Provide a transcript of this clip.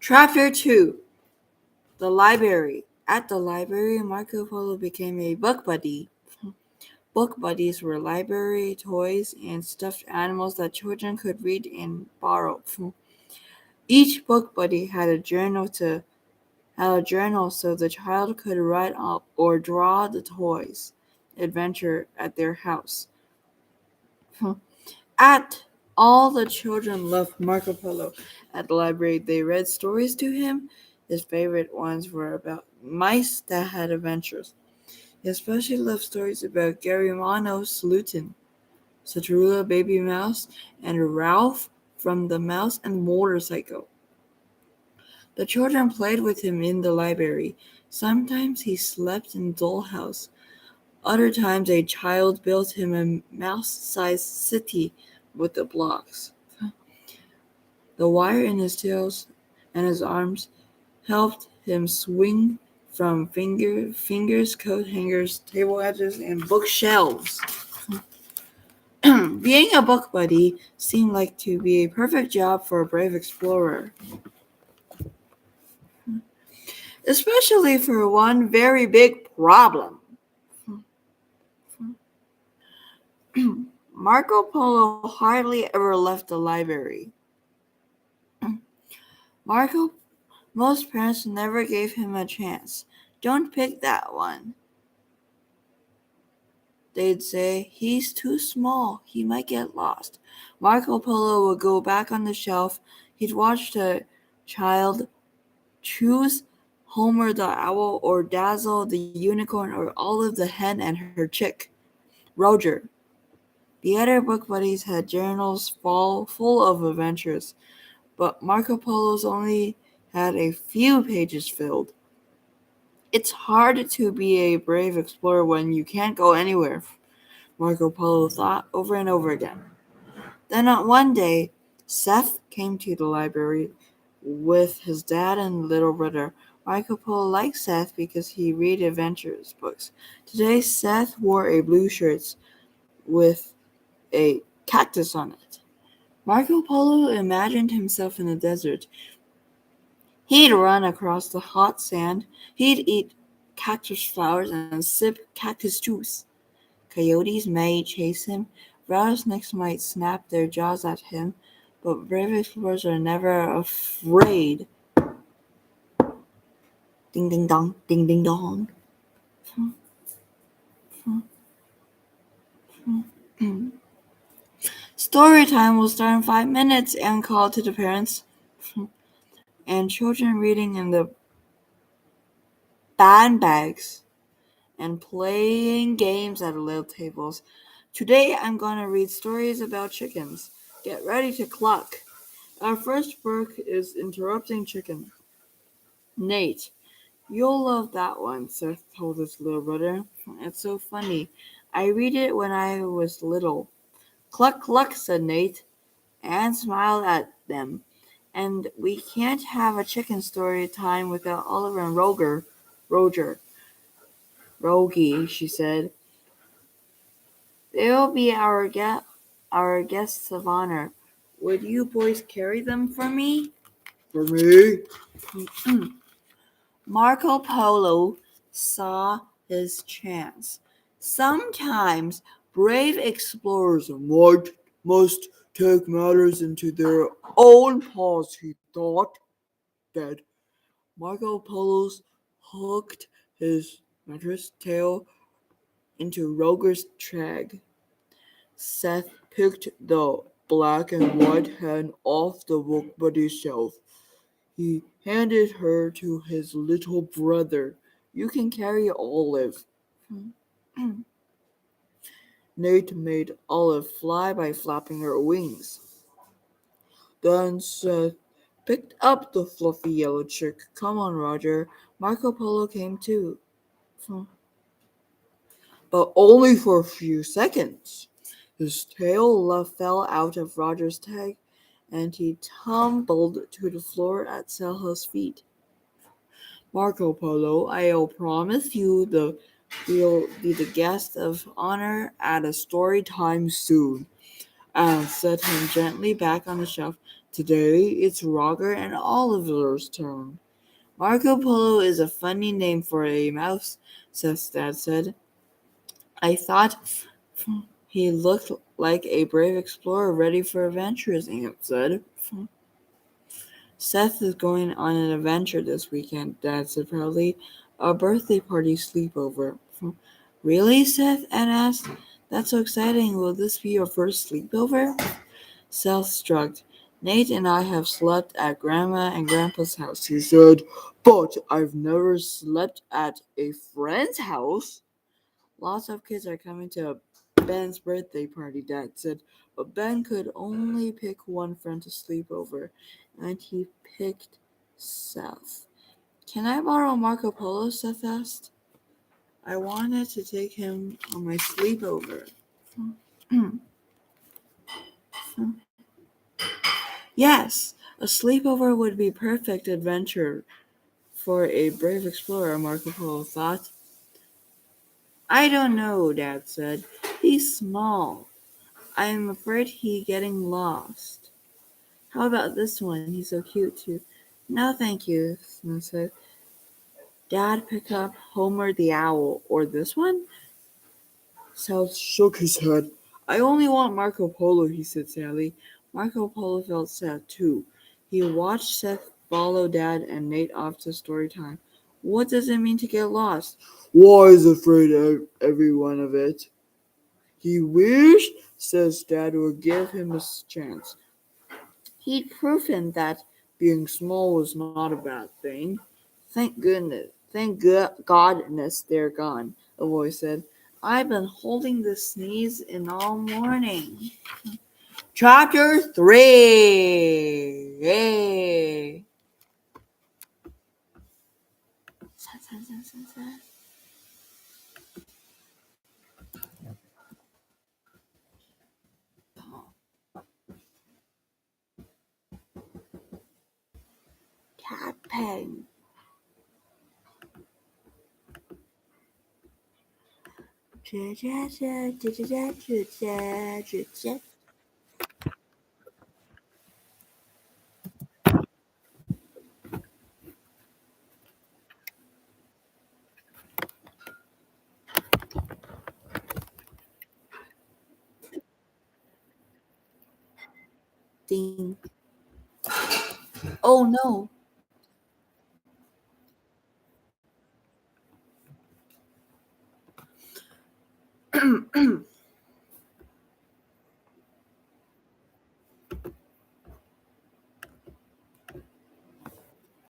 Chapter 2 The Library. At the library, Marco Polo became a book buddy. Book buddies were library toys and stuffed animals that children could read and borrow. Each book buddy had a journal so the child could write up or draw the toys adventure at their house. At all the children loved Marco Polo. At the library, they read stories to him. His favorite ones were about mice that had adventures. He especially loved stories about Garimano Slutin, Saturula Baby Mouse, and Ralph from the Mouse and Motorcycle. The children played with him in the library. Sometimes he slept in dollhouse. Other times a child built him a mouse-sized city with the blocks. The wire in his tails and his arms helped him swing from fingers, coat hangers, table edges, and bookshelves. Being a book buddy seemed like to be a perfect job for a brave explorer, especially for one very big problem. Marco Polo hardly ever left the library. Marco, most parents never gave him a chance. Don't pick that one, they'd say. He's too small. He might get lost. Marco Polo would go back on the shelf. He'd watch the child choose Homer the owl or Dazzle the unicorn or Olive the hen and her chick, Roger. The other book buddies had journals full of adventures, but Marco Polo's only had a few pages filled. It's hard to be a brave explorer when you can't go anywhere, Marco Polo thought over and over again. Then on one day, Seth came to the library with his dad and little brother. Marco Polo liked Seth because he read adventures books. Today, Seth wore a blue shirt with a cactus on it. Marco Polo imagined himself in the desert. He'd run across the hot sand. He'd eat cactus flowers and sip cactus juice. Coyotes may chase him. Rattlesnakes might snap their jaws at him. But brave explorers are never afraid. Ding ding dong, ding ding dong. Story time will start in 5 minutes, and call to the parents. And children reading in the bandbags and playing games at little tables. Today I'm going to read stories about chickens. Get ready to cluck. Our first book is Interrupting Chicken. Nate, you'll love that one, Seth told his little brother. It's so funny. I read it when I was little. Cluck, cluck, said Nate, and smiled at them. And we can't have a chicken story time without Oliver and Roger. Rogie, she said. They'll be our guests of honor. Would you boys carry them for me? For me? Marco Polo saw his chance. Sometimes brave explorers must take matters into their own paws, he thought. That Marco Polo's hooked his mattress tail into Roger's trag. Seth picked the black and white hen off the book buddy's shelf. He handed her to his little brother. You can carry Olive. Nate made Olive fly by flapping her wings. Then Seth picked up the fluffy yellow chick. Come on, Roger. Marco Polo came too. But only for a few seconds. His tail fell out of Roger's tag, and he tumbled to the floor at Selha's feet. Marco Polo, I'll promise you'll be the guest of honor at a story time soon. I'll set him gently back on the shelf. Today it's Roger and Oliver's turn. Marco Polo is a funny name for a mouse, Seth's dad said. I thought he looked like a brave explorer ready for adventures, Aunt said. Seth is going on an adventure this weekend, Dad said proudly. A birthday party sleepover. Really, Seth? Anne asked. That's so exciting. Will this be your first sleepover? Seth shrugged. Nate and I have slept at Grandma and Grandpa's house, he said, but I've never slept at a friend's house. Lots of kids are coming to Ben's birthday party, Dad said, but Ben could only pick one friend to sleep over, and he picked Seth. Can I borrow Marco Polo? Seth asked. I wanted to take him on my sleepover. Yes, a sleepover would be perfect adventure for a brave explorer, Marco Polo thought. I don't know, Dad said. He's small. I'm afraid he's getting lost. How about this one? He's so cute too. No, thank you, Snow said. Dad, pick up Homer the Owl. Or this one? Sal shook his head. I only want Marco Polo, he said sadly. Marco Polo felt sad too. He watched Seth follow Dad and Nate off to story time. What does it mean to get lost? Why is afraid of every one of it? He wished Seth's dad would give him a chance. He'd proven that being small was not a bad thing. Thank goodness. Godness they're gone, a voice said. I've been holding this sneeze in all morning. Chapter 3. Yay. Tapping. Ding. Oh no.